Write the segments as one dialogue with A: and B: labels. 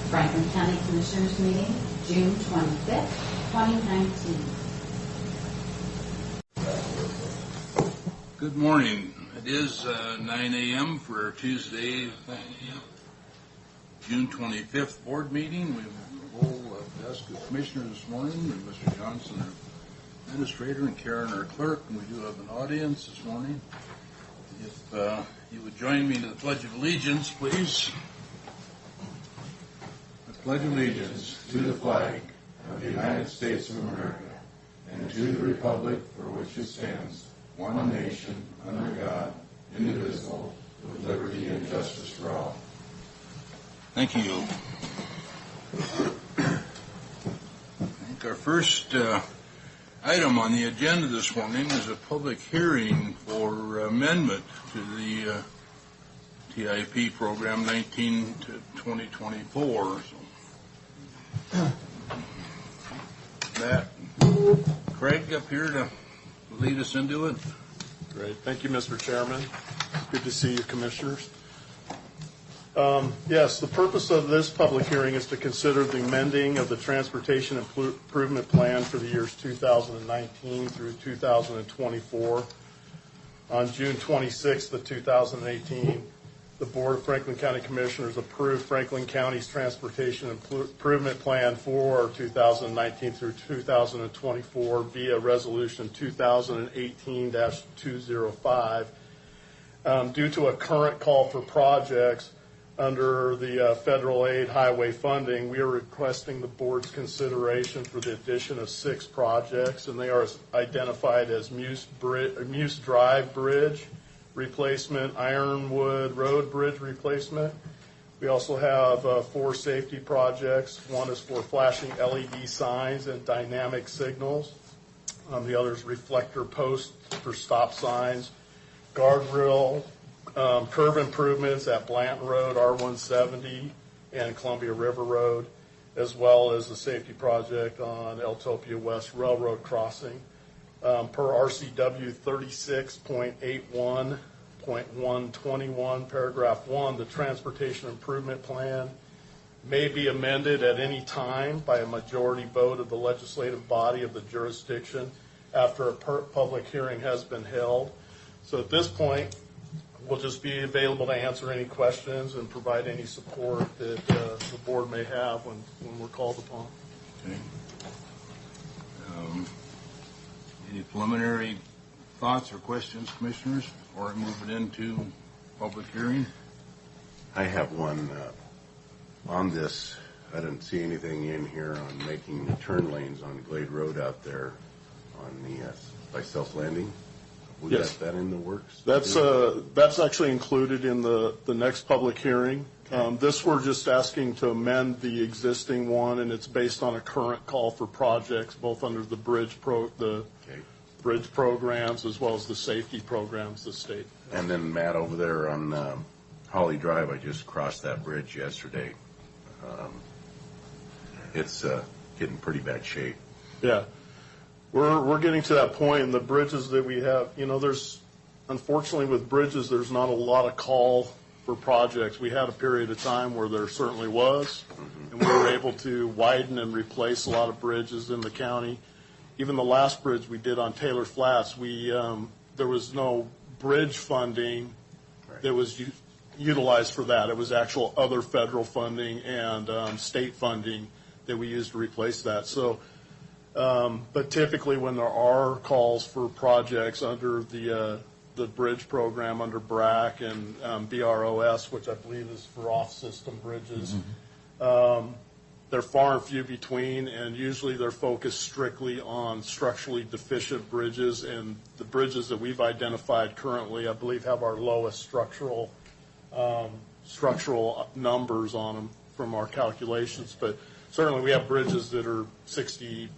A: Franklin County Commissioners meeting, June 25th, 2019.
B: Good morning. It is 9 a.m. for Tuesday, June 25th board meeting. We have a full desk of commissioners this morning, and Mr. Johnson, our administrator, and Karen, our clerk, and we do have an audience this morning. If you would join me to the Pledge of Allegiance, please.
C: I pledge allegiance to the flag of the United States of America and to the republic for which it stands, one nation, under God, indivisible, with liberty and justice for all.
B: Thank you. I think our first item on the agenda this morning is a public hearing for amendment to the TIP program 19 to 2024. So, Matt, Craig up here to lead us into it.
D: Great. Thank you, Mr. Chairman. Good to see you, Commissioners. Yes, the purpose of this public hearing is to consider the amending of the Transportation Improvement Plan for the years 2019 through 2024. On June 26th of 2018, the Board of Franklin County Commissioners approved Franklin County's Transportation Improvement Plan for 2019 through 2024 via Resolution 2018-205. Due to a current call for projects under the federal aid highway funding, we are requesting the board's consideration for the addition of 6 projects, and they are identified as Muse Drive Bridge replacement, Ironwood Road Bridge replacement. We also have 4 safety projects. One is for flashing LED signs and dynamic signals. The other is reflector posts for stop signs, guardrail, curb improvements at Blanton Road, R170, and Columbia River Road, as well as the safety project on Eltopia West Railroad Crossing. Per RCW 36.81.121, paragraph 1, the Transportation Improvement Plan may be amended at any time by a majority vote of the legislative body of the jurisdiction after a public hearing has been held. So at this point, we'll just be available to answer any questions and provide any support that the board may have when we're called upon.
B: Okay. Any preliminary thoughts or questions, Commissioners, before I move it into public hearing?
E: I have one on this. I didn't see anything in here on making the turn lanes on Glade Road out there on the by South Landing. We
D: Yes.
E: got that in the works?
D: That's actually included in the next public hearing. This we're just asking to amend the existing one, and it's based on a current call for projects, both under the bridge bridge programs as well as the safety programs the state.
E: And then Matt, over there on Holly Drive, I just crossed that bridge yesterday. It's getting pretty bad shape.
D: Yeah. We're getting to that point in the bridges that we have. You know, there's, unfortunately with bridges, there's not a lot of call for projects. We had a period of time where there certainly was, and we were able to widen and replace a lot of bridges in the county. Even the last bridge we did on Taylor Flats, there was no bridge funding that was utilized for that. It was actual other federal funding and state funding that we used to replace that. So. But typically when there are calls for projects under the bridge program under BRAC and BROS, which I believe is for off-system bridges, they're far and few between, and usually they're focused strictly on structurally deficient bridges, and the bridges that we've identified currently, I believe, have our lowest structural numbers on them from our calculations. But certainly we have bridges that are 60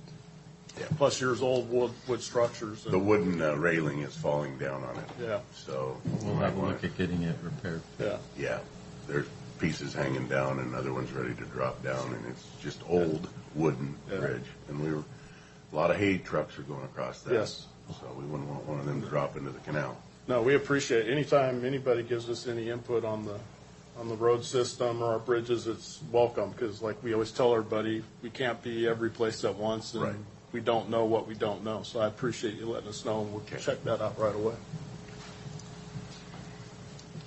D: plus years old wood structures.
E: The wooden railing is falling down on it.
D: Yeah.
E: So
F: we'll have a look at getting it repaired.
D: Yeah.
E: Yeah. There's pieces hanging down and other ones ready to drop down, and it's just old wooden bridge. And a lot of hay trucks are going across that.
D: Yes.
E: So we wouldn't want one of them to drop into the canal.
D: No, we appreciate it. Anytime anybody gives us any input on on the road system or our bridges, it's welcome, because like we always tell everybody, we can't be every place at once, and
E: Right.
D: we don't know what we don't know. So I appreciate you letting us know, and we'll check that out right away.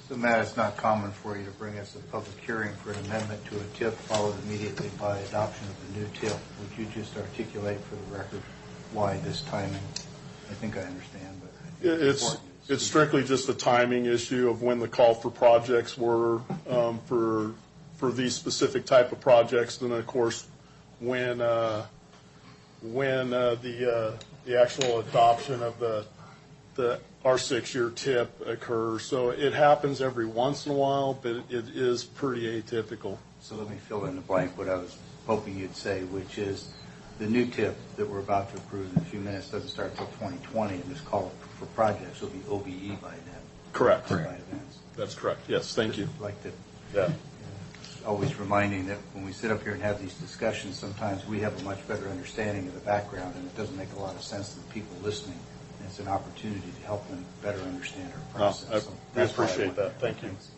G: So Matt, it's not common for you to bring us a public hearing for an amendment to a TIP followed immediately by adoption of the new TIP. Would you just articulate for the record why this timing? I think I understand, but
D: It's strictly just a timing issue of when the call for projects were for these specific type of projects. And of course, when the actual adoption of our 6-year TIP occurs. So it happens every once in a while, but it is pretty atypical.
G: So let me fill in the blank what I was hoping you'd say, which is the new TIP that we're about to approve in a few minutes doesn't start until 2020, and this call for projects will be OBE by then.
D: Correct.
G: By events.
D: That's correct. Yes, thank you.
G: Just like to,
D: Yeah.
G: always reminding that when we sit up here and have these discussions, sometimes we have a much better understanding of the background, and it doesn't make a lot of sense to the people listening. And it's an opportunity to help them better understand our process. So
D: I
G: that's why
D: appreciate
G: want
D: that. Thank you.
G: Thanks.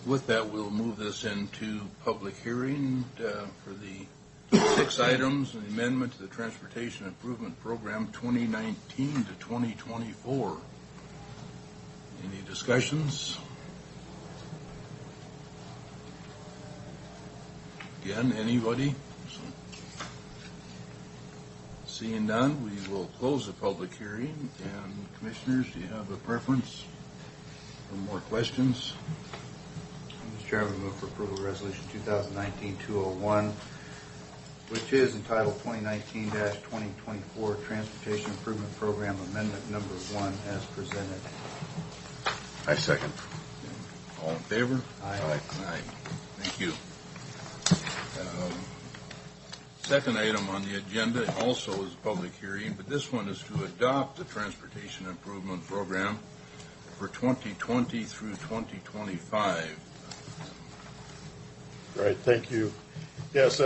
B: With that, we'll move this into public hearing for the 6 items, an amendment to the Transportation Improvement Program 2019 to 2024. Any discussions? Again, anybody? Seeing none, we will close the public hearing. And commissioners, do you have a preference for more questions?
G: Mr. Chairman, I move for approval of Resolution 2019-201, which is entitled 2019-2024 Transportation Improvement Program Amendment Number 1 as presented.
E: I second.
B: All in favor?
G: Aye.
B: Aye. Thank you. Second item on the agenda also is a public hearing, but this one is to adopt the Transportation Improvement Program for 2020 through 2025.
D: Great, thank you. Yes,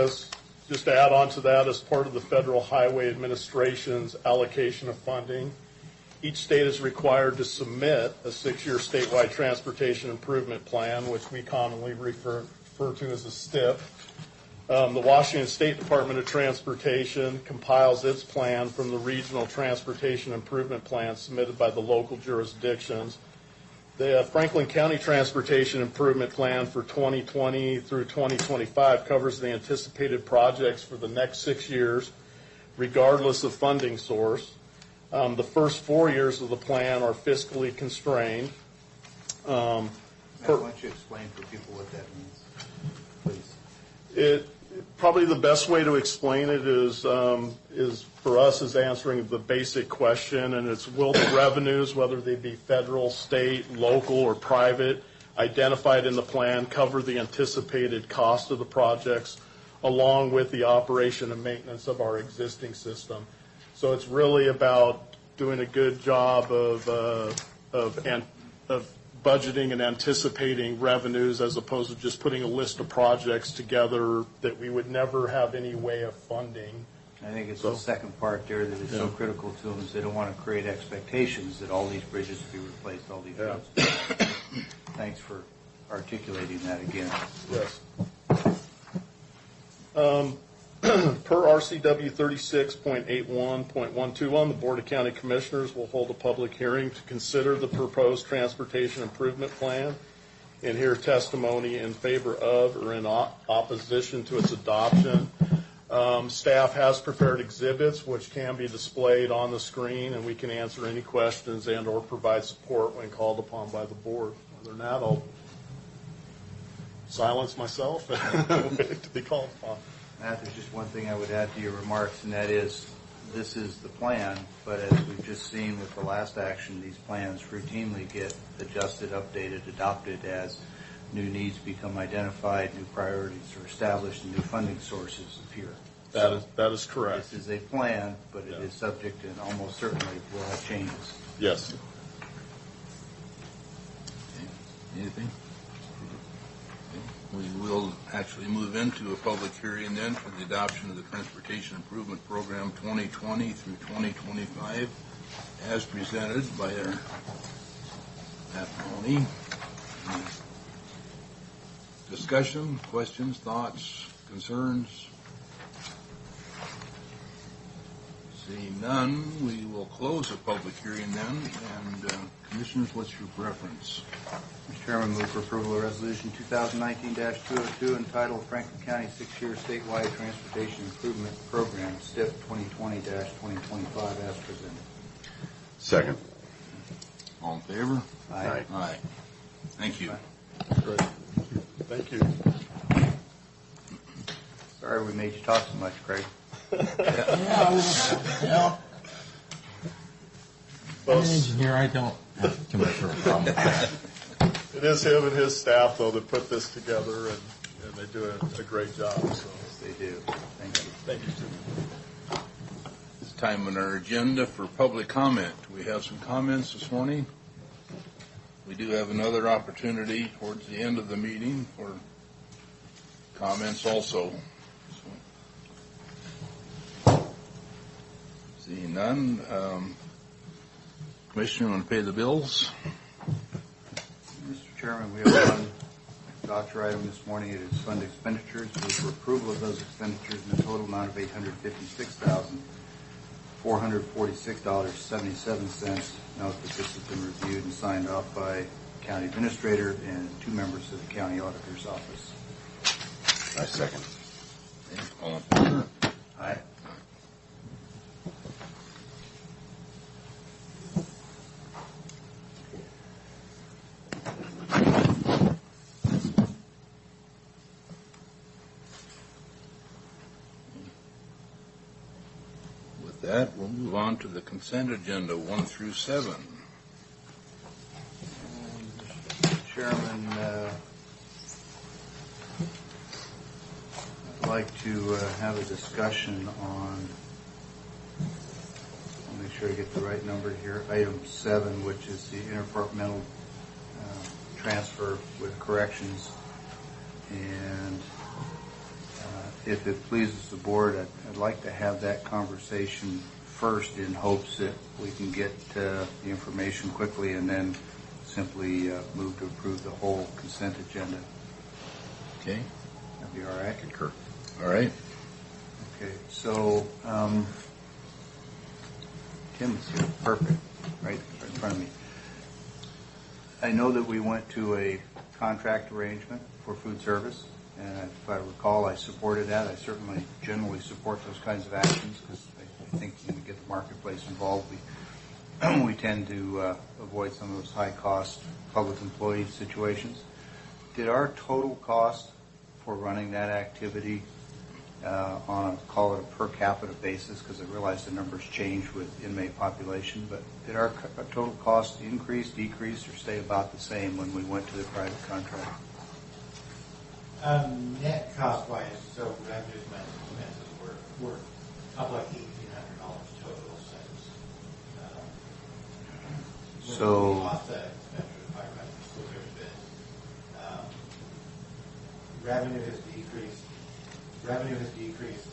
D: just to add on to that, as part of the Federal Highway Administration's allocation of funding, each state is required to submit a 6-year statewide transportation improvement plan, which we commonly refer to as a STIP. The Washington State Department of Transportation compiles its plan from the regional transportation improvement plans submitted by the local jurisdictions. The Franklin County Transportation Improvement Plan for 2020 through 2025 covers the anticipated projects for the next 6 years, regardless of funding source. The first 4 years of the plan are fiscally constrained.
G: Matt, why don't you explain for people what that means, please?
D: Probably the best way to explain it is for us is answering the basic question, and it's will the revenues, whether they be federal, state, local, or private, identified in the plan cover the anticipated cost of the projects along with the operation and maintenance of our existing system. So it's really about doing a good job of budgeting and anticipating revenues as opposed to just putting a list of projects together that we would never have any way of funding.
G: I think it's the second part there that is so critical to them is they don't want to create expectations that all these bridges will be replaced, all these roads. Thanks for articulating that again.
D: Yes. Per RCW 36.81.121, the Board of County Commissioners will hold a public hearing to consider the proposed transportation improvement plan and hear testimony in favor of or in opposition to its adoption. Staff has prepared exhibits which can be displayed on the screen, and we can answer any questions and or provide support when called upon by the board. Other than that, I'll silence myself and wait to be called upon.
G: Matt, there's just one thing I would add to your remarks, and that is this is the plan, but as we've just seen with the last action, these plans routinely get adjusted, updated, adopted as new needs become identified, new priorities are established, and new funding sources appear.
D: That is correct.
G: This is a plan, but it is subject and almost certainly will have changes.
D: Yes.
B: Anything? We will actually move into a public hearing then for the adoption of the Transportation Improvement Program 2020 through 2025 as presented by our Matt Mahoney. Discussion, questions, thoughts, concerns? Seeing none, we will close the public hearing then. And Commissioners, what's your preference?
G: Mr. Chairman, move for approval of Resolution 2019-202 entitled Franklin County 6-Year Statewide Transportation Improvement Program, STIP 2020-2025 as presented.
E: Second.
B: All in favor?
E: Aye.
B: Aye. Thank you.
D: Great. Thank you.
G: Sorry we made you talk so much, Craig.
B: Yeah.
F: I'm an engineer, I don't have too much of a problem with that.
D: It is him and his staff, though, that put this together, and they do a great job. So
G: Yes, they do. Thank you.
D: thank you, Tim.
B: This time on our agenda for public comment. We have some comments this morning. We do have another opportunity towards the end of the meeting for comments also. Seeing none, Commissioner, want to pay the bills?
G: Mr. Chairman, we have one voucher item this morning. It is fund expenditures. Move for approval of those expenditures in the total amount of $856,446.77. Note that this has been reviewed and signed off by County Administrator and 2 members of the County Auditor's Office.
E: I second.
B: All in favor?
G: Aye.
B: With that, we'll move on to the consent agenda 1 through 7.
G: Mr. Chairman, I'd like to have a discussion on, I'll make sure I get the right number here, item 7, which is the interdepartmental transfer with corrections. And if it pleases the board, I'd like to have that conversation first in hopes that we can get the information quickly and then simply move to approve the whole consent agenda.
B: Okay?
G: That'd be all right?
E: Concur.
B: All right.
G: Okay, so Tim is here, perfect, right in front of me. I know that we went to a contract arrangement for food service, and if I recall, I supported that. I certainly generally support those kinds of actions because I think when we get the marketplace involved, we tend to avoid some of those high-cost public employee situations. Did our total cost for running that activity on a, call it a per capita basis, because I realize the numbers change with inmate population, but did our total cost increase, decrease, or stay about the same when we went to the private contract?
H: Net cost-wise, so revenues minus expenses were up like $1,800 total since.
G: So
H: we lost that expenditure by revenue, so there's been revenue has decreased. Revenue has decreased.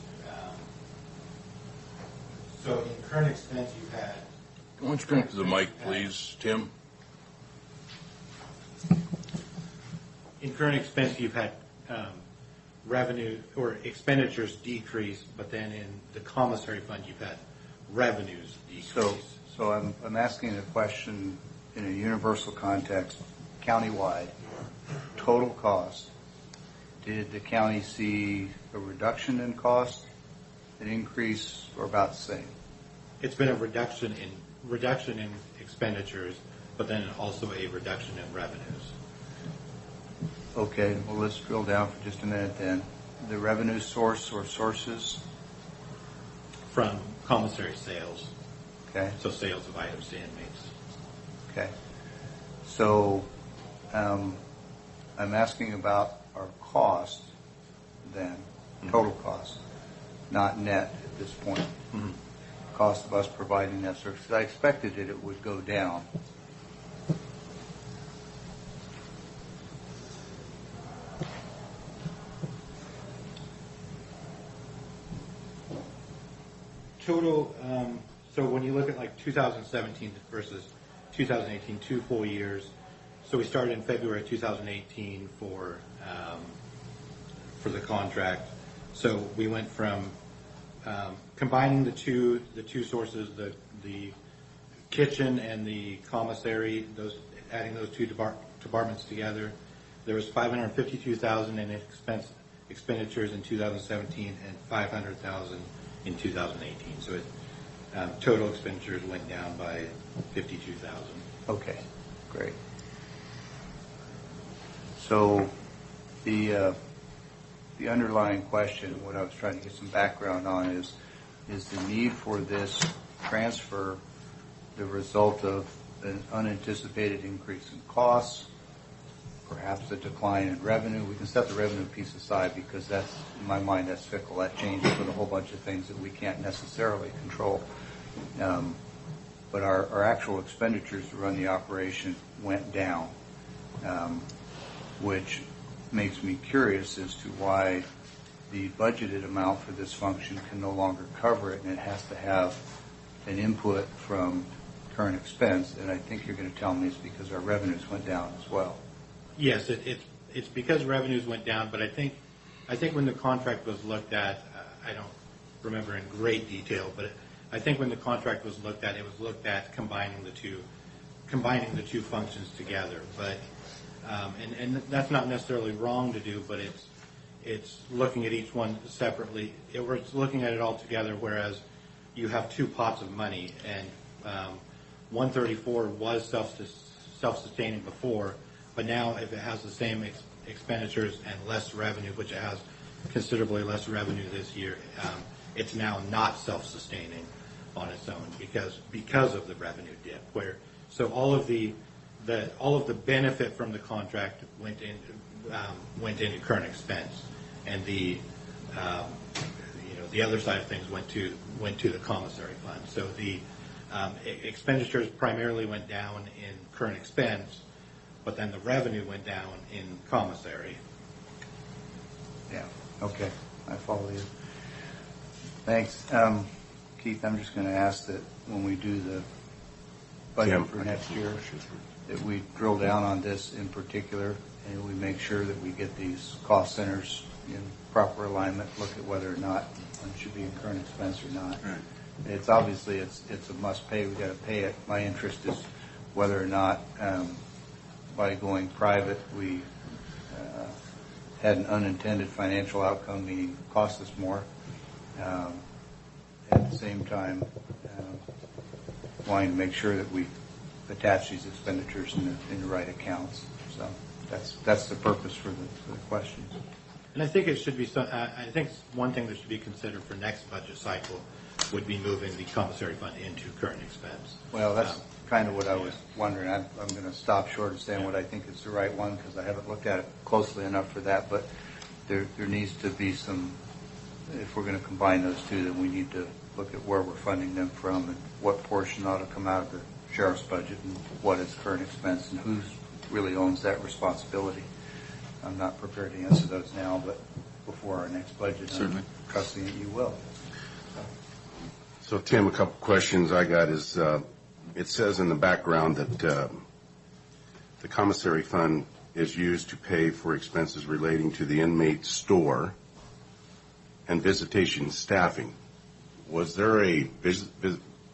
H: So in current expense, you've had.
B: Why don't you come up to the mic, please, Tim?
H: In current expense, you've had revenue or expenditures decrease, but then in the commissary fund, you've had revenues decrease.
G: So I'm asking a question in a universal context, countywide, total cost. Did the county see a reduction in cost, an increase, or about the same?
H: It's been a reduction in expenditures, but then also a reduction in revenues.
G: Okay, well, let's drill down for just a minute then. The revenue source or sources,
H: From commissary sales,
G: okay?
H: so sales of items to inmates.
G: Okay. So I'm asking about our cost then, total cost, not net at this point. Cost of us providing that service. I expected that it would go down.
H: Total, so when you look at like 2017 versus 2018, 2 full years, So we started in February 2018 for the contract. So we went from combining the two sources, the kitchen and the commissary, adding those two departments together. There was $552,000 in expenditures in 2017 and $500,000 in 2018. So total expenditures went down by $52,000.
G: Okay, great. So the underlying question, what I was trying to get some background on is the need for this transfer the result of an unanticipated increase in costs, perhaps a decline in revenue? We can set the revenue piece aside because that's, in my mind, that's fickle. That changes with a whole bunch of things that we can't necessarily control. But our actual expenditures to run the operation went down, which makes me curious as to why the budgeted amount for this function can no longer cover it, and it has to have an input from current expense. And I think you're going to tell me it's because our revenues went down as well.
H: Yes, it's because revenues went down, but I think when the contract was looked at, I don't remember in great detail, but I think when the contract was looked at, it was looked at combining the two functions together. But and that's not necessarily wrong to do, but it's looking at each one separately. It's looking at it all together, whereas you have two pots of money, and 134 was self-sustaining before, but now if it has the same expenditures and less revenue, which it has considerably less revenue this year, it's now not self-sustaining on its own because of the revenue dip. So all of the benefit from the contract went into current expense, and the other side of things went to the commissary fund. So the expenditures primarily went down in current expense, but then the revenue went down in commissary.
G: Yeah. Okay. I follow you. Thanks. Keith, I'm just going to ask that when we do the budget for next year, that we drill down on this in particular, and we make sure that we get these cost centers in proper alignment, look at whether or not one should be in current expense or not.
E: Right.
G: It's obviously it's a must pay. We got to pay it. My interest is whether or not by going private we had an unintended financial outcome, meaning cost us more. At the same time, wanting to make sure that we attach these expenditures in the right accounts. So that's the purpose for the questions.
H: And I think it should be. I think one thing that should be considered for next budget cycle would be moving the commissary fund into current expense.
G: Well, that's kind of what I was wondering. I'm going to stop short of saying what I think is the right one because I haven't looked at it closely enough for that. But there needs to be some. If we're going to combine those two, then we need to look at where we're funding them from and what portion ought to come out of the sheriff's budget and what is current expense and who really owns that responsibility. I'm not prepared to answer those now, but before our next budget,
E: certainly.
G: I'm trusting that you will.
E: So, Tim, a couple questions I got is, it says in the background that the commissary fund is used to pay for expenses relating to the inmate store and visitation staffing. Was there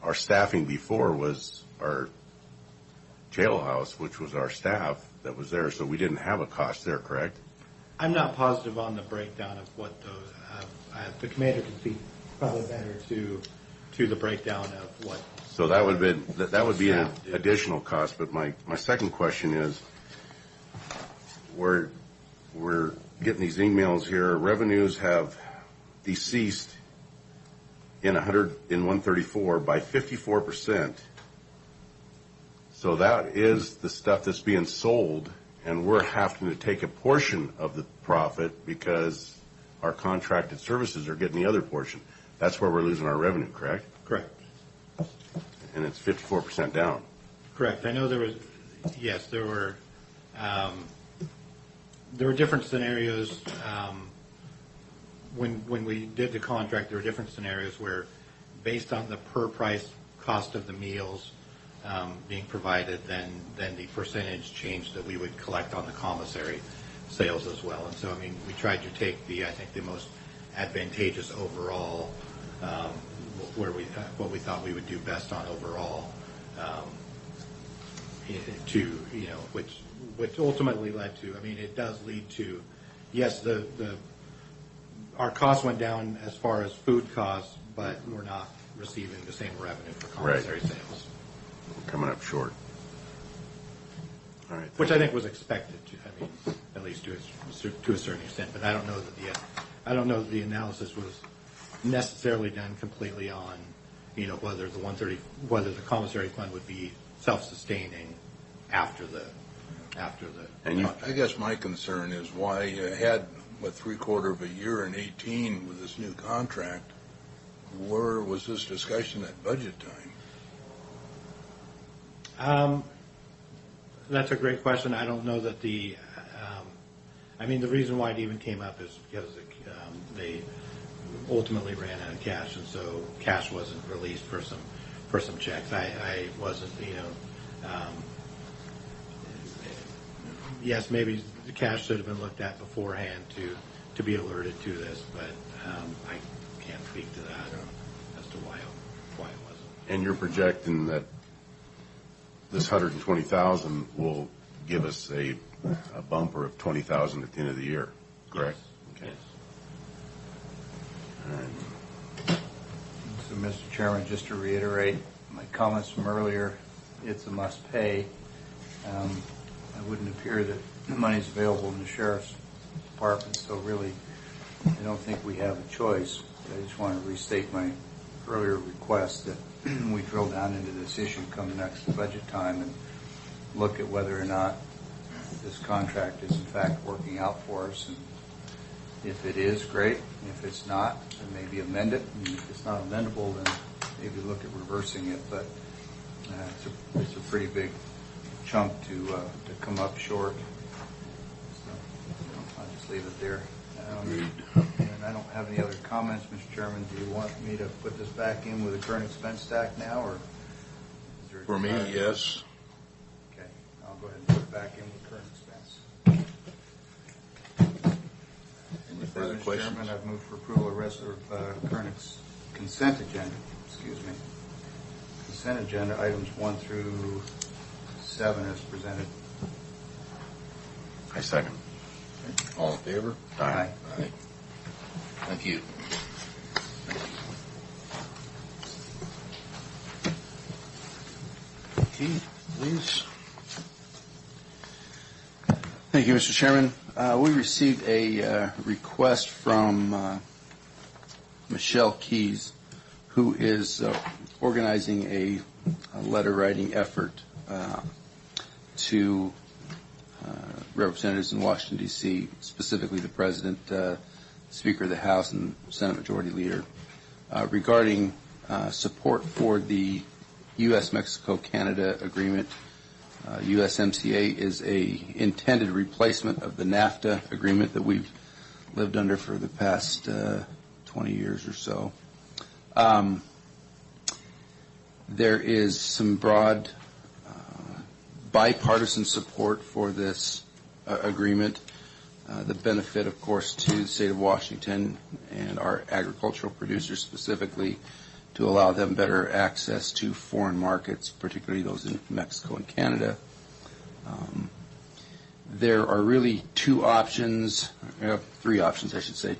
E: our staffing before was our jailhouse, which was our staff that was there, so we didn't have a cost there, correct?
H: I'm not positive on the breakdown of what those. The commander can speak probably better to the breakdown of what.
E: So that would be an additional cost. But my second question is, we're getting these emails here. Revenues have deceased in 134 by 54%. So that is the stuff that's being sold, and we're having to take a portion of the profit because our contracted services are getting the other portion. That's where we're losing our revenue, correct?
H: Correct.
E: And it's 54% down.
H: Correct. I know there were different scenarios. When we did the contract, there were different scenarios where, based on the per price cost of the meals, being provided, then the percentage change that we would collect on the commissary sales as well. And so, I mean, we tried to take I think the most advantageous overall, what we thought we would do best on overall, which ultimately led to, I mean, it does lead to, yes, our costs went down as far as food costs, but we're not receiving the same revenue for commissary sales.
E: We're coming up short. All right.
H: Which I think was expected to, I mean, at least to a certain extent, but I don't know that the analysis was necessarily done completely on, whether the commissary fund would be self-sustaining after the contract.
B: I guess my concern is why you had, three-quarter of a year in 2018 with this new contract. Where was this discussion at budget time?
H: That's a great question. I don't know that the reason why it even came up is because they ultimately ran out of cash, and so cash wasn't released for some checks. I wasn't, yes, maybe the cash should have been looked at beforehand to be alerted to this, but I can't speak to that as to why it wasn't.
E: And you're projecting that this 120,000 will give us a bumper of 20,000 at the end of the year, correct?
H: Yes.
E: Okay.
H: Yes.
E: All right.
G: So, Mr. Chairman, just to reiterate my comments from earlier, it's a must-pay. It wouldn't appear that the money's available in the sheriff's department, so really, I don't think we have a choice. I just want to restate my earlier request that we drill down into this issue come next budget time and look at whether or not this contract is in fact working out for us. And if it is, great. If it's not, then maybe amend it. And if it's not amendable, then maybe look at reversing it. But it's a pretty big chunk to come up short. So I'll just leave it there. And I don't have any other comments, Mr. Chairman. Do you want me to put this back in with the current expense stack now, or is there?
B: For me, yes.
G: Okay, I'll go ahead and put it back in with current expense.
B: Any further
G: Mr.
B: questions?
G: Chairman, I've moved for approval of rest of current consent agenda. Excuse me. Consent agenda items 1 through 7 as presented.
E: I second.
B: All in favor?
G: Aye.
B: Aye. Thank you. Keith, please.
I: Thank you, Mr. Chairman. We received a request from Michelle Keys, who is organizing a letter-writing effort to representatives in Washington, D.C., specifically the President, Speaker of the House, and Senate Majority Leader, regarding support for the U.S.-Mexico-Canada agreement. USMCA is a intended replacement of the NAFTA agreement that we've lived under for the past 20 years or so. There is some broad bipartisan support for this agreement. The benefit, of course, to the state of Washington and our agricultural producers specifically, to allow them better access to foreign markets, particularly those in Mexico and Canada. There are really three options, I should say.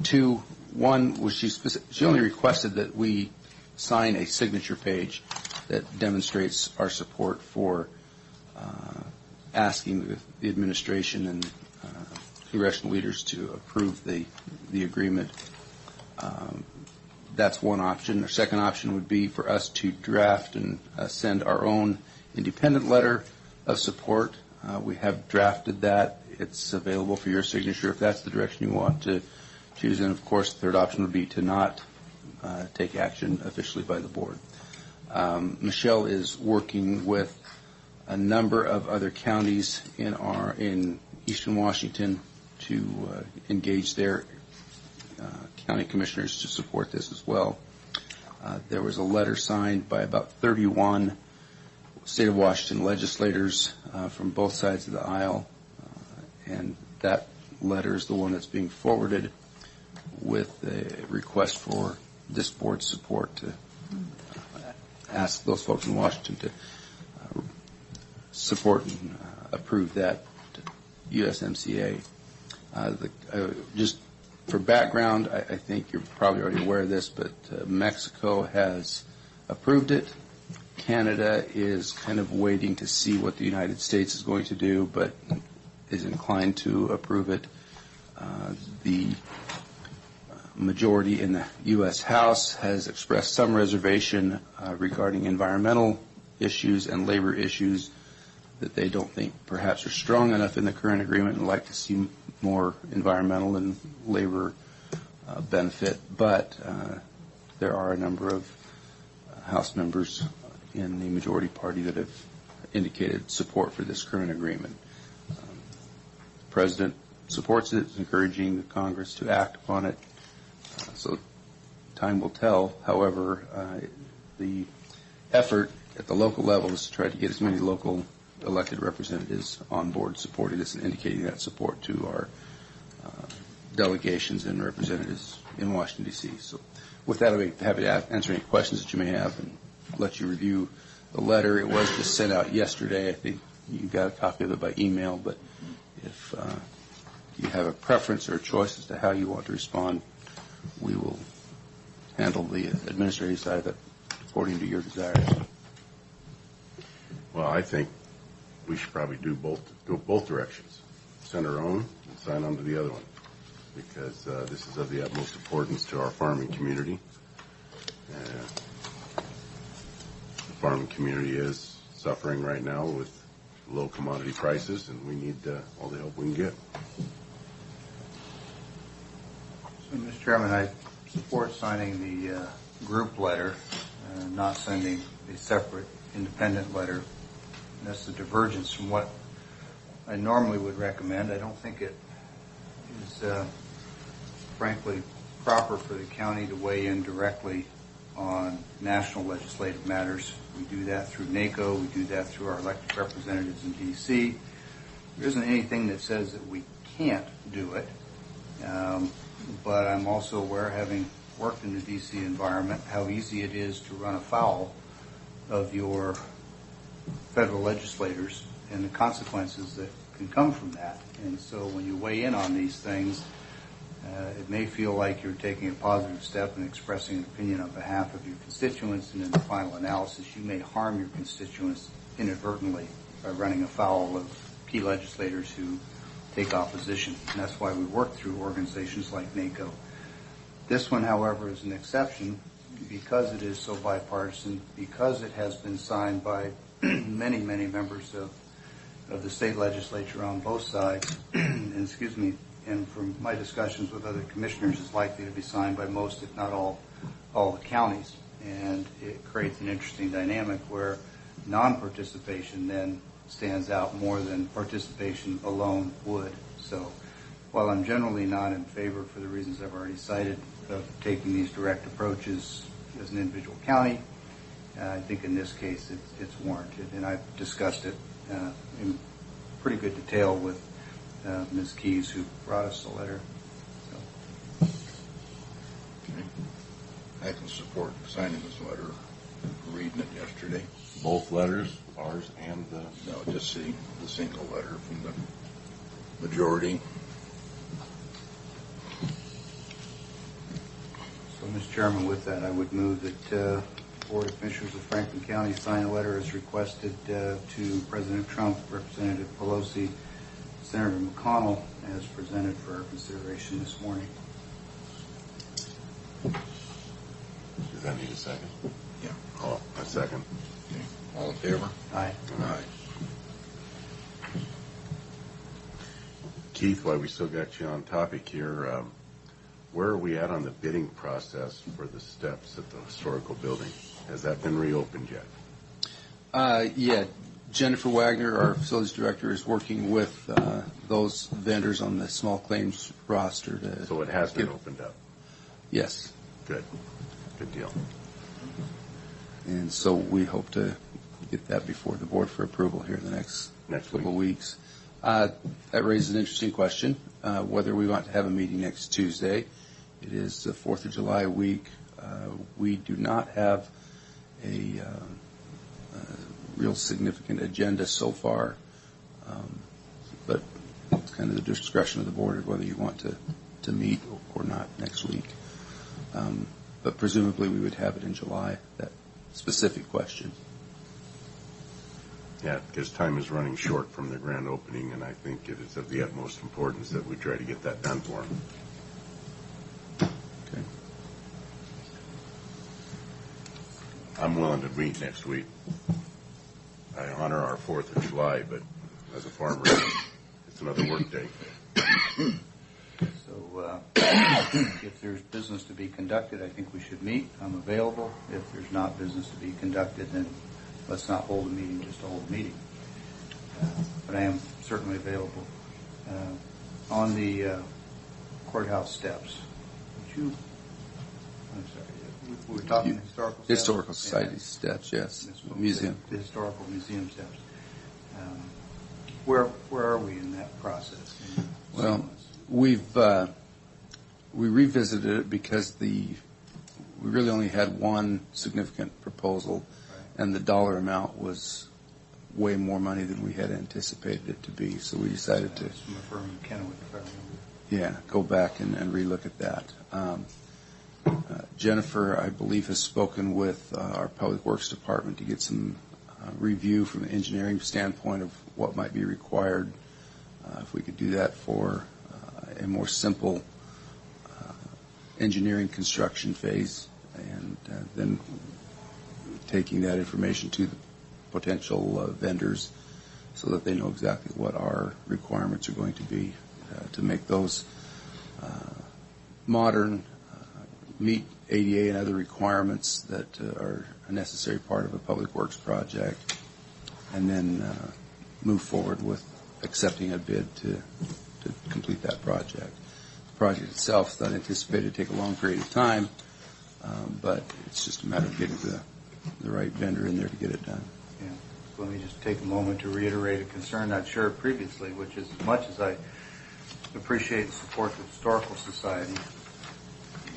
I: One was she only requested that we sign a signature page that demonstrates our support for asking the administration and congressional leaders to approve the agreement. That's one option. Our second option would be for us to draft and send our own independent letter of support. We have drafted that. It's available for your signature if that's the direction you want to choose. And, of course, the third option would be to not take action officially by the board. Michelle is working with a number of other counties in eastern Washington to engage their county commissioners to support this as well. There was a letter signed by about 31 state of Washington legislators from both sides of the aisle, and that letter is the one that's being forwarded with a request for this board's support to ask those folks in Washington to support and approve that USMCA. Just for background, I think you're probably already aware of this, but Mexico has approved it. Canada is kind of waiting to see what the United States is going to do, but is inclined to approve it. The majority in the U.S. House has expressed some reservation regarding environmental issues and labor issues that they don't think perhaps are strong enough in the current agreement and like to see more environmental and labor benefit. But there are a number of House members in the majority party that have indicated support for this current agreement. The President supports it, encouraging the Congress to act upon it. So time will tell. However, the effort at the local level is to try to get as many local elected representatives on board supporting this and indicating that support to our delegations and representatives in Washington, D.C. So with that, I'll be happy to answer any questions that you may have and let you review the letter. It was just sent out yesterday. I think you got a copy of it by email, but if you have a preference or a choice as to how you want to respond, we will handle the administrative side of it according to your desires.
E: Well, I think we should probably go both directions. Send our own and sign on to the other one, because this is of the utmost importance to our farming community. The farming community is suffering right now with low commodity prices, and we need all the help we can get.
G: So, Mr. Chairman, I support signing the group letter, not sending a separate independent letter. And that's the divergence from what I normally would recommend. I don't think it is, frankly, proper for the county to weigh in directly on national legislative matters. We do that through NACO. We do that through our elected representatives in D.C. There isn't anything that says that we can't do it. But I'm also aware, having worked in the D.C. environment, how easy it is to run afoul of your federal legislators and the consequences that can come from that. And so when you weigh in on these things, it may feel like you're taking a positive step and expressing an opinion on behalf of your constituents, and in the final analysis, you may harm your constituents inadvertently by running afoul of key legislators who take opposition. And that's why we work through organizations like NACO. This one, however, is an exception because it is so bipartisan, because it has been signed by many, many members of the state legislature on both sides, and from my discussions with other commissioners, is likely to be signed by most, if not all the counties. And it creates an interesting dynamic where non-participation then stands out more than participation alone would. So while I'm generally not in favor, for the reasons I've already cited, of taking these direct approaches as an individual county, I think in this case it's warranted. And I've discussed it in pretty good detail with Ms. Keyes, who brought us the letter. So.
B: Okay. I can support signing this letter, reading it yesterday.
E: Both letters, ours and the...
B: No, just the single letter from the majority.
G: So, Mr. Chairman, with that, I would move that the Board of Commissioners of Franklin County sign a letter as requested to President Trump, Representative Pelosi, Senator McConnell, as presented for our consideration this morning.
E: Does that need a second?
B: Yeah.
E: Oh, a second.
B: Okay. All in favor?
G: Aye.
B: Aye.
E: Keith, while we still got you on topic here, where are we at on the bidding process for the steps at the historical building? Has that been reopened yet?
I: Yeah. Jennifer Wagner, our facilities director, is working with those vendors on the small claims roster to...
E: So it has been opened up?
I: Yes.
E: Good. Good deal.
I: And so we hope to get that before the board for approval here in the next couple
E: week.
I: of weeks. That raises an interesting question, whether we want to have a meeting next Tuesday. It is the 4th of July week. We do not have a real significant agenda so far, but it's kind of the discretion of the board of whether you want to meet or not next week. But presumably we would have it in July, that specific question.
E: Yeah, because time is running short from the grand opening, and I think it is of the utmost importance that we try to get that done for them.
I: Okay.
E: I'm willing to meet next week. I honor our 4th of July, but as a farmer, it's another work day.
G: So if there's business to be conducted, I think we should meet. I'm available. If there's not business to be conducted, then let's not hold a meeting just to hold a meeting. But I am certainly available. On the courthouse steps, would you, I'm sorry, we were talking historical steps?
I: Historical Society steps, yes. Museum.
G: The historical museum steps. Where are we in that process?
I: Well, we revisited it because we really only had one significant proposal, and the dollar amount was way more money than we had anticipated it to be. So we decided to,
G: From a firm in Kennewick, if I remember.
I: go back and relook at that. Jennifer, I believe, has spoken with our Public Works Department to get some review from the engineering standpoint of what might be required. If we could do that for a more simple engineering construction phase, and then taking that information to the potential vendors so that they know exactly what our requirements are going to be to make those modern, meet ADA and other requirements that are a necessary part of a public works project, and then move forward with accepting a bid to complete that project. The project itself is not anticipated to take a long period of time, but it's just a matter of getting the right vendor in there to get it done.
G: Yeah. So let me just take a moment to reiterate a concern I've shared previously, which is as much as I appreciate the support of the Historical Society,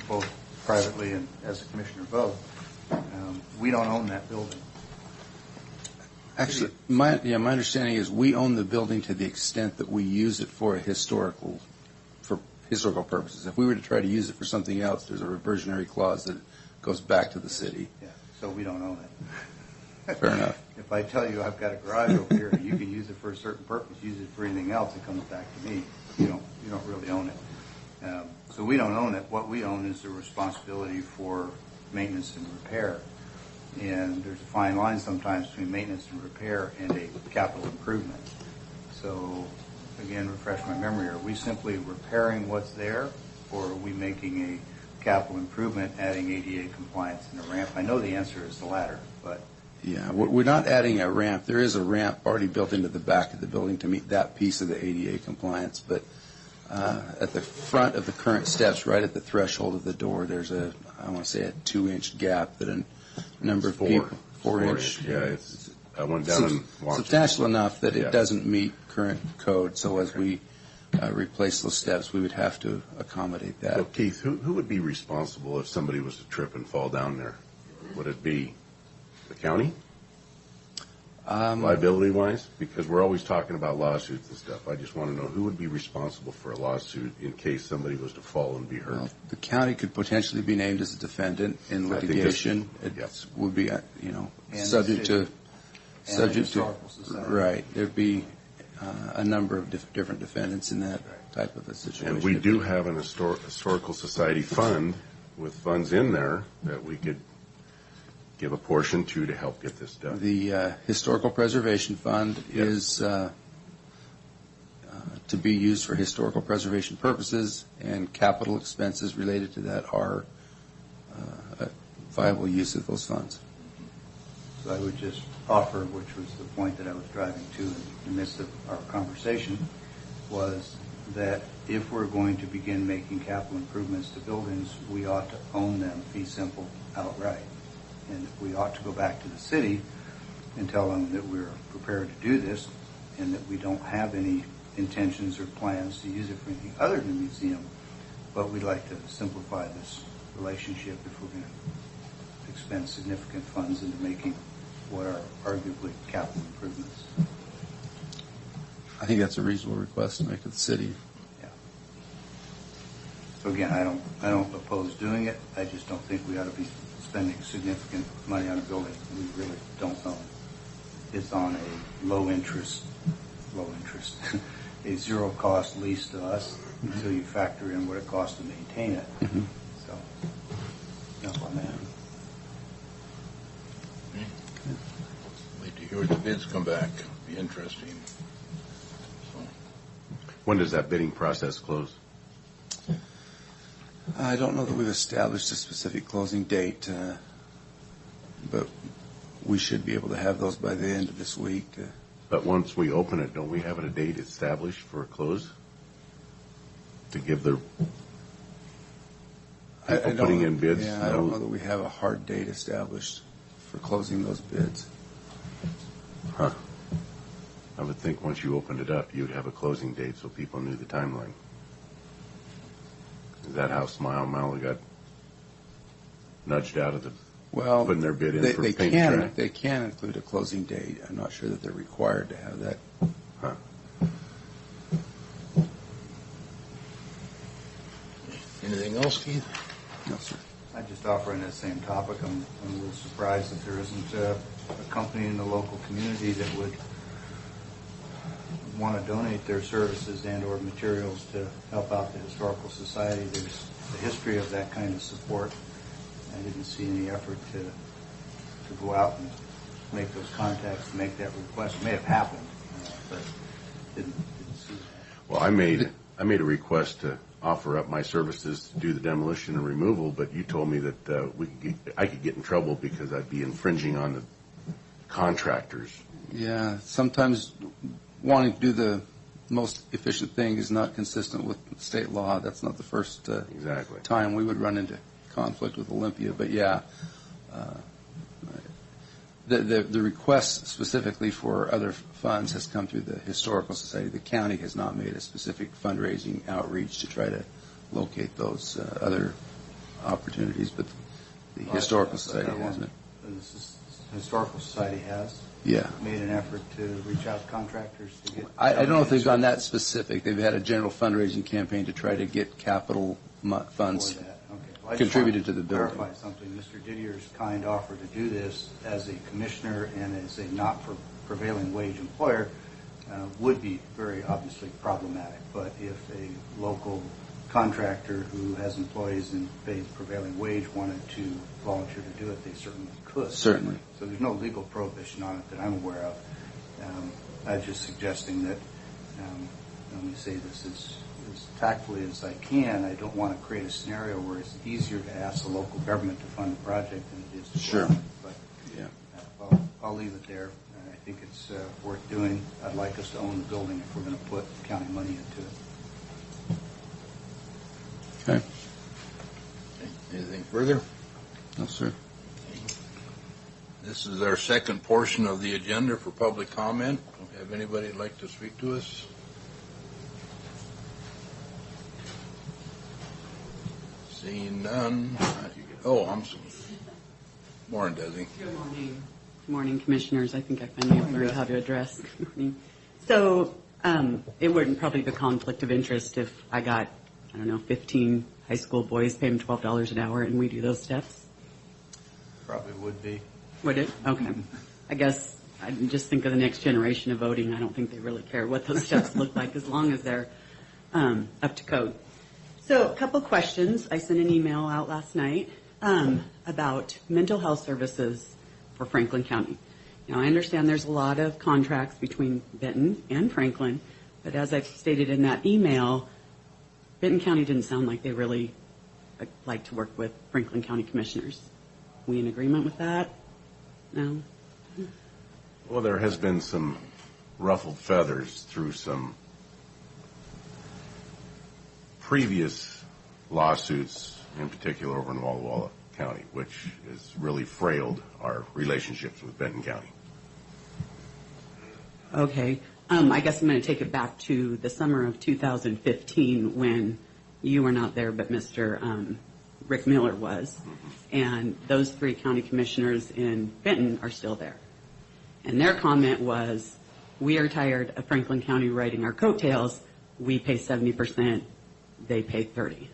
G: both privately and as a commissioner both, we don't own that building.
I: Actually, my understanding is we own the building to the extent that we use it for historical purposes. If we were to try to use it for something else, there's a reversionary clause that goes back to the city.
G: Yeah. So we don't own it.
I: Fair enough.
G: If I tell you I've got a garage over here and you can use it for a certain purpose, use it for anything else, it comes back to me. You don't really own it. So we don't own it. What we own is the responsibility for maintenance and repair. And there's a fine line sometimes between maintenance and repair and a capital improvement. So, again, refresh my memory. Are we simply repairing what's there, or are we making a capital improvement, adding ADA compliance and a ramp? I know the answer is the latter, but...
I: Yeah, we're not adding a ramp. There is a ramp already built into the back of the building to meet that piece of the ADA compliance, but at the front of the current steps, right at the threshold of the door, there's a 2-inch gap that a number of people, 4-inch.
E: Yeah, I went down and watched.
I: Substantial enough that it doesn't meet current code, so as we replace those steps, we would have to accommodate that.
E: So, Keith, who would be responsible if somebody was to trip and fall down there? Would it be the county? Liability-wise? Because we're always talking about lawsuits and stuff. I just want to know who would be responsible for a lawsuit in case somebody was to fall and be hurt.
I: Well, the county could potentially be named as a defendant in litigation. It would be, subject to
G: Historical Society.
I: right. There'd be a number of different defendants in that type of a situation.
E: And we do have an historical society fund with funds in there that we could give a portion to help get this done.
I: The Historical Preservation Fund is to be used for historical preservation purposes, and capital expenses related to that are a viable use of those funds.
G: So I would just offer, which was the point that I was driving to in the midst of our conversation, was that if we're going to begin making capital improvements to buildings, we ought to own them, fee simple, outright. And if we ought to go back to the city and tell them that we're prepared to do this and that we don't have any intentions or plans to use it for anything other than a museum, but we'd like to simplify this relationship if we're going to expend significant funds into making what are arguably capital improvements.
I: I think that's a reasonable request to make of the city.
G: Yeah. So again, I don't oppose doing it. I just don't think we ought to be spending significant money on a building we really don't own. It's on a low interest, a zero cost lease to us until you factor in what it costs to maintain it. So, enough on that.
B: Wait to hear the bids come back. Be interesting. So,
E: When does that bidding process close?
I: I don't know that we've established a specific closing date, but we should be able to have those by the end of this week.
E: But once we open it, don't we have a date established for a close? To give the people putting in bids?
I: Yeah, I don't know that we have a hard date established for closing those bids.
E: Huh. I would think once you opened it up, you would have a closing date so people knew the timeline. Is that how Smile Mile got nudged out of the putting their bid in for paint track?
I: They can include a closing date. I'm not sure that they're required to have that.
E: Huh.
B: anything else, Keith?
I: No, sir.
G: I just offer in that same topic, I'm a little surprised that there isn't a company in the local community that would want to donate their services and or materials to help out the Historical Society. There's a history of that kind of support. I didn't see any effort to go out and make those contacts, make that request. It may have happened, but didn't see that.
E: Well, I made a request to offer up my services to do the demolition and removal, but you told me that I could get in trouble because I'd be infringing on the contractors.
I: Yeah, sometimes wanting to do the most efficient thing is not consistent with state law. That's not the first
E: Exactly.
I: time we would run into conflict with Olympia. But yeah, the request specifically for other funds has come through the Historical Society. The county has not made a specific fundraising outreach to try to locate those other opportunities, but the Historical Society hasn't.
G: The Historical Society has made an effort to reach out to contractors to get.
I: I don't know if they've gone that specific. They've had a general fundraising campaign to try to get capital funds contributed to the building.
G: Clarify something. Mr. Didier's kind offer to do this as a commissioner and as a not for prevailing wage employer would be very obviously problematic. But if a local contractor who has employees and pays prevailing wage wanted to volunteer to do it, they certainly could.
I: Certainly.
G: So there's no legal prohibition on it that I'm aware of. I'm just suggesting that, let me say this as tactfully as I can, I don't want to create a scenario where it's easier to ask the local government to fund the project than it is to
I: Sure.
G: But
I: Yeah.
G: I'll leave it there. I think it's worth doing. I'd like us to own the building if we're going to put county money into it.
I: Okay.
B: Anything further?
I: No, sir.
B: This is our second portion of the agenda for public comment. Do we have anybody who'd like to speak to us? Seeing none. Oh, I'm sorry. Morning, Desi.
J: Good morning. Good morning, Commissioners. I think I finally have learned how to address. Good morning. So it wouldn't probably be a conflict of interest if I got, 15 high school boys, pay them $12 an hour, and we do those steps?
G: Probably would be.
J: Would it? Okay. I guess I just think of the next generation of voting. I don't think they really care what those steps look like as long as they're up to code. So a couple questions. I sent an email out last night about mental health services for Franklin County. Now, I understand there's a lot of contracts between Benton and Franklin, but as I've stated in that email, Benton County didn't sound like they really like to work with Franklin County commissioners. We in agreement with that? No?
E: Well, there has been some ruffled feathers through some previous lawsuits, in particular over in Walla Walla County, which has really frailed our relationships with Benton County.
J: Okay. I guess I'm going to take it back to the summer of 2015 when you were not there, but Mr. Rick Miller was. And those 3 county commissioners in Benton are still there. And their comment was, we are tired of Franklin County riding our coattails. We pay 70%, they pay 30%.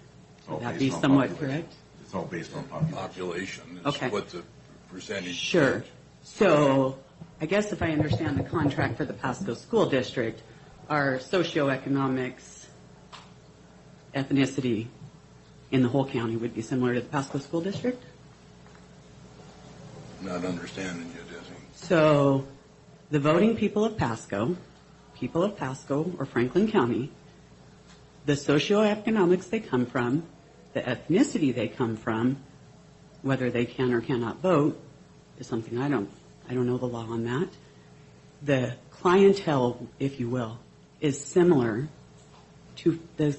J: Would that be somewhat correct?
E: It's all based on
B: Population is
J: Okay.
B: what the percentage.
J: Sure.
B: is.
J: So I guess if I understand the contract for the Pasco School District, our socioeconomics, ethnicity in the whole county would be similar to the Pasco School District?
B: Not understanding you, Desi.
J: So the voting people of Pasco or Franklin County, the socioeconomics they come from, the ethnicity they come from, whether they can or cannot vote is something I don't know the law on that. The clientele, if you will, is similar to the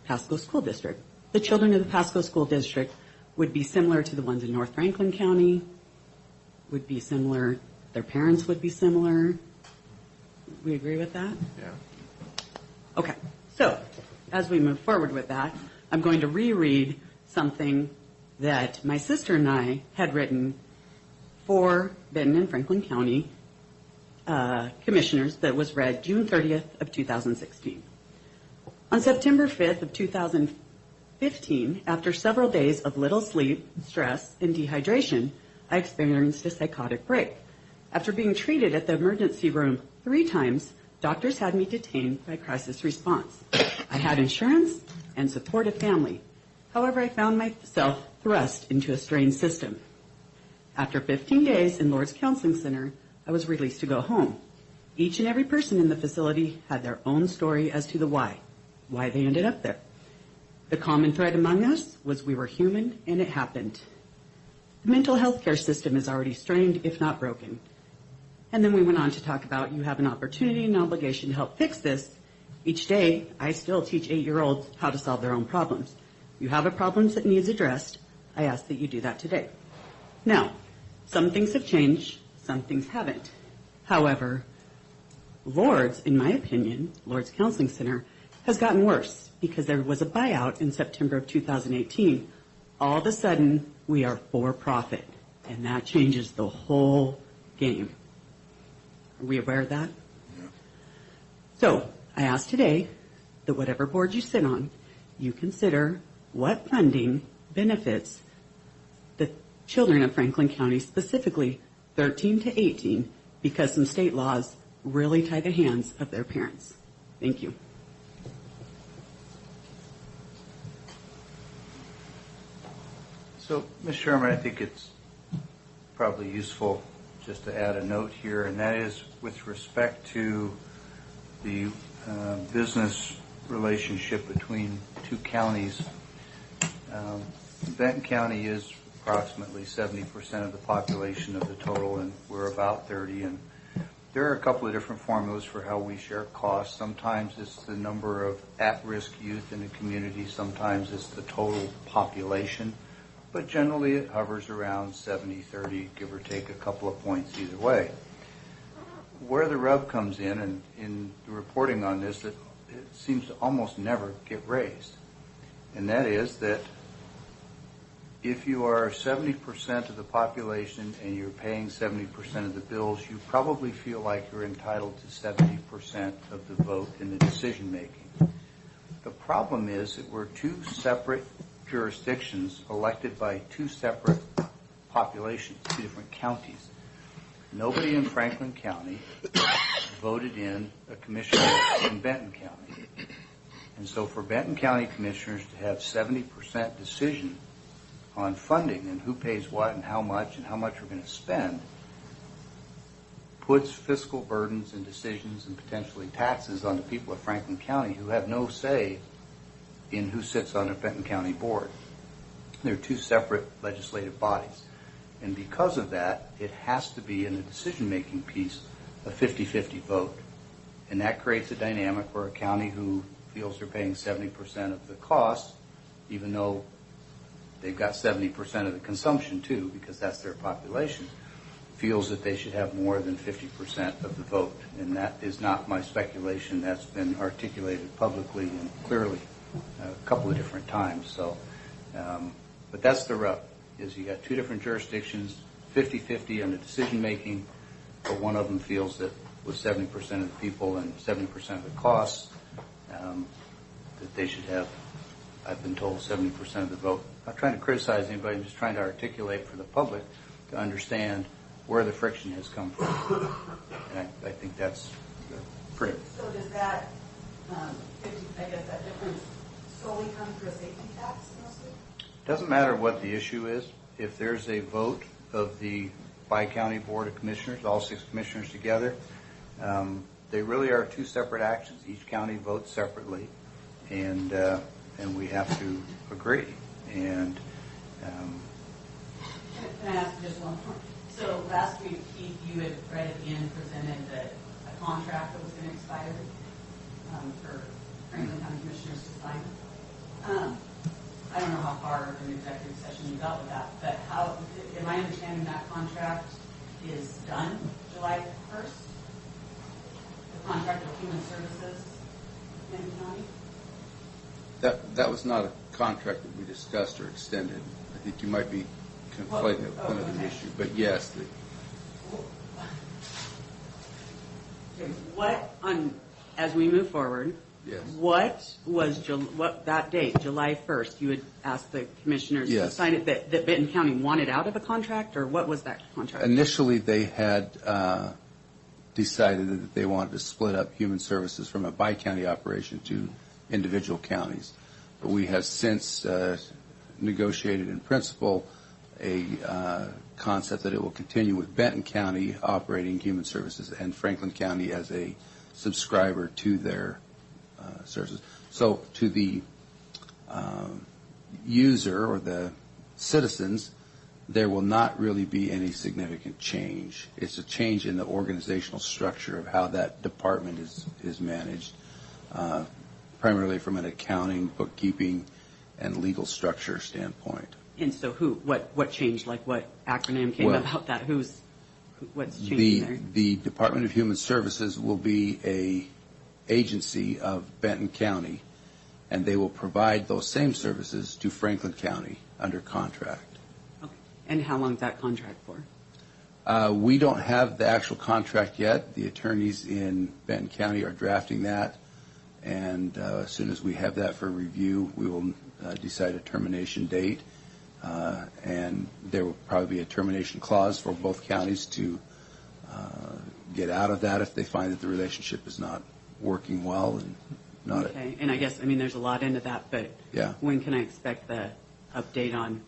J: Pasco School District. The children of the Pasco School District would be similar to the ones in North Franklin County, would be similar, their parents would be similar. We agree with that?
E: Yeah.
J: Okay, so as we move forward with that, I'm going to reread something that my sister and I had written for Benton and Franklin County commissioners that was read June 30th of 2016. On September 5th of 2015, after several days of little sleep, stress, and dehydration, I experienced a psychotic break. After being treated at the emergency room 3 times, doctors had me detained by crisis response. I had insurance and supportive family. However, I found myself thrust into a strained system. After 15 days in Lourdes Counseling Center, I was released to go home. Each and every person in the facility had their own story as to the why they ended up there. The common thread among us was we were human and it happened. The mental health care system is already strained, if not broken. And then we went on to talk about you have an opportunity and obligation to help fix this. Each day, I still teach 8-year-olds how to solve their own problems. You have a problem that needs addressed. I ask that you do that today. Now, some things have changed, some things haven't. However, Lourdes, in my opinion, Lourdes Counseling Center, has gotten worse because there was a buyout in September of 2018. All of a sudden, we are for profit, and that changes the whole game. Are we aware of that?
B: Yeah.
J: So, I ask today that whatever board you sit on, you consider what funding benefits the children of Franklin County, specifically 13 to 18, because some state laws really tie the hands of their parents. Thank you.
G: So, Ms. Sherman, I think it's probably useful just to add a note here, and that is with respect to the business relationship between 2 counties. Benton County is approximately 70% of the population of the total, and we're about 30. And there are a couple of different formulas for how we share costs. Sometimes it's the number of at-risk youth in the community. Sometimes it's the total population. But generally it hovers around 70-30, give or take a couple of points either way. Where the rub comes in, and in the reporting on this, it seems to almost never get raised. And that is that if you are 70% of the population and you're paying 70% of the bills, you probably feel like you're entitled to 70% of the vote in the decision making. The problem is that we're 2 separate jurisdictions elected by 2 separate populations, 2 different counties. Nobody in Franklin County voted in a commissioner in Benton County. And so for Benton County commissioners to have 70% decision on funding and who pays what and how much we're going to spend puts fiscal burdens and decisions and potentially taxes on the people of Franklin County who have no say in who sits on a Benton County board. They're 2 separate legislative bodies. And because of that, it has to be in the decision-making piece a 50-50 vote. And that creates a dynamic where a county who feels they're paying 70% of the cost, even though they've got 70% of the consumption too, because that's their population, feels that they should have more than 50% of the vote. And that is not my speculation. That's been articulated publicly and clearly a couple of different times. So, but that's the rub, is you got two different jurisdictions, 50-50 on the decision making, but one of them feels that with 70% of the people and 70% of the costs, that they should have, I've been told, 70% of the vote. I'm not trying to criticize anybody, I'm just trying to articulate for the public to understand where the friction has come from. And I think that's pretty.
A: So does that, I guess that difference solely come through a safety tax mostly?
G: Doesn't matter what the issue is. If there's a vote of the Bi-County Board of Commissioners, all 6 commissioners together, they really are two separate actions. Each county votes separately, and we have to agree. And
A: Can I ask just one more? So last week, Keith, you had right at the end presented a contract that was going to expire for Franklin County Commissioners to sign. I don't know how far in executive session you got with that, but how, am I understanding that contract is done July 1st? The contract with Human Services in the county?
I: That was not a contract that we discussed or extended. I think you might be conflating it with another issue, but yes.
J: As we move forward,
I: Yes.
J: what was that date, July 1st? You had asked the commissioners to
I: Yes.
J: sign it, that Benton County wanted out of a contract, or what was that contract?
I: Initially, they had decided that they wanted to split up Human Services from a bi-county operation to individual counties. But we have since negotiated in principle a concept that it will continue with Benton County operating Human Services and Franklin County as a subscriber to their services. So to the user or the citizens, there will not really be any significant change. It's a change in the organizational structure of how that department is managed, primarily from an accounting, bookkeeping, and legal structure standpoint.
J: And so what changed? Like what acronym came
I: Well,
J: about that? What's changing there?
I: The Department of Human Services will be a agency of Benton County, and they will provide those same services to Franklin County under contract.
J: Okay. And how long is that contract for?
I: We don't have the actual contract yet. The attorneys in Benton County are drafting that, and as soon as we have that for review, we will decide a termination date, and there will probably be a termination clause for both counties to get out of that if they find that the relationship is not working well and not.
J: Okay. And I guess, there's a lot into that, but
I: Yeah.
J: when can I expect the update on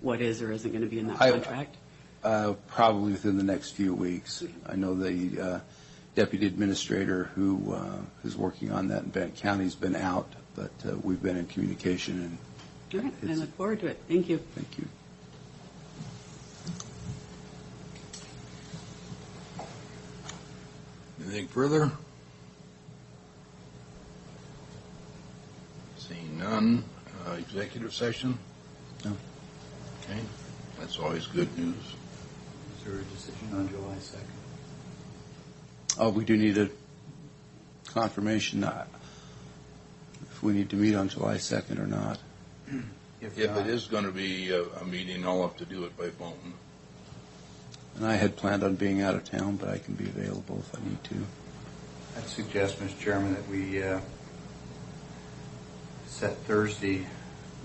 J: what is or isn't going to be in that contract?
I: Probably within the next few weeks. I know the deputy administrator who is working on that in Benton County has been out, but we've been in communication.
J: All right. I look forward to it. Thank you.
I: Thank you.
B: Anything further? Seeing none. Executive session?
I: No.
B: Okay. That's always good news.
G: Is there a decision on July 2nd?
I: Oh, we do need a confirmation if we need to meet on July 2nd or not.
B: If it is going to be a meeting, I'll have to do it by phone.
I: And I had planned on being out of town, but I can be available if I need to.
G: I'd suggest, Mr. Chairman, that we set Thursday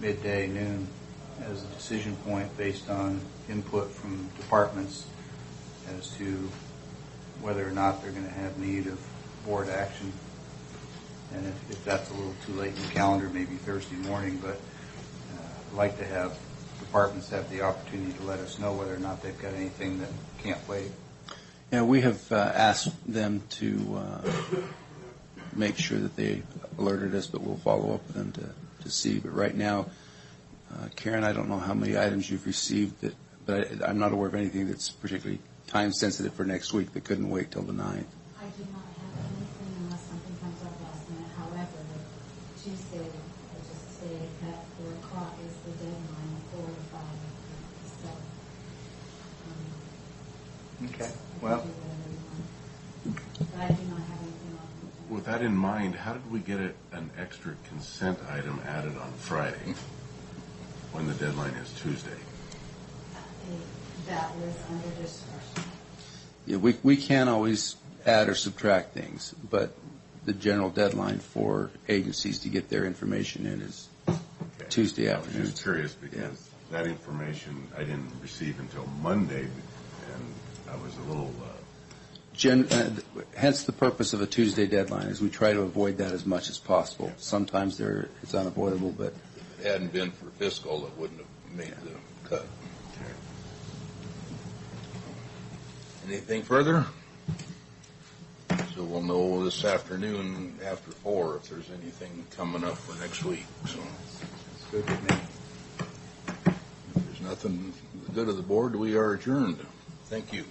G: midday noon as a decision point based on input from departments as to whether or not they're going to have need of board action. And if that's a little too late in the calendar, maybe Thursday morning, but I'd like to have departments have the opportunity to let us know whether or not they've got anything that can't wait.
I: Yeah, we have asked them to make sure that they alerted us, but we'll follow up with them to see. But right now, Karen, I don't know how many items you've received, but I'm not aware of anything that's particularly time sensitive for next week that couldn't wait till the 9th.
K: I do not have anything unless something comes up last minute. However, Tuesday, I just say that 4 o'clock is the deadline for the filing. So,
G: Okay,
K: You
G: well,
K: can do whatever you want. But I do not have anything on.
E: With that in mind, how did we get an extra consent item added on Friday when the deadline is Tuesday?
K: That was under discussion.
I: Yeah, we can always add or subtract things, but the general deadline for agencies to get their information in is
E: Okay.
I: Tuesday
E: I was
I: afternoon.
E: just curious because that information I didn't receive until Monday, and I was a little,
I: Hence the purpose of a Tuesday deadline, is we try to avoid that as much as possible. Sometimes it's unavoidable, but
B: If it hadn't been for fiscal, it wouldn't have made the cut. Anything further? So we'll know this afternoon after 4 if there's anything coming up for next week. So
G: it's good with me.
B: if there's nothing good of the board, we are adjourned. Thank you.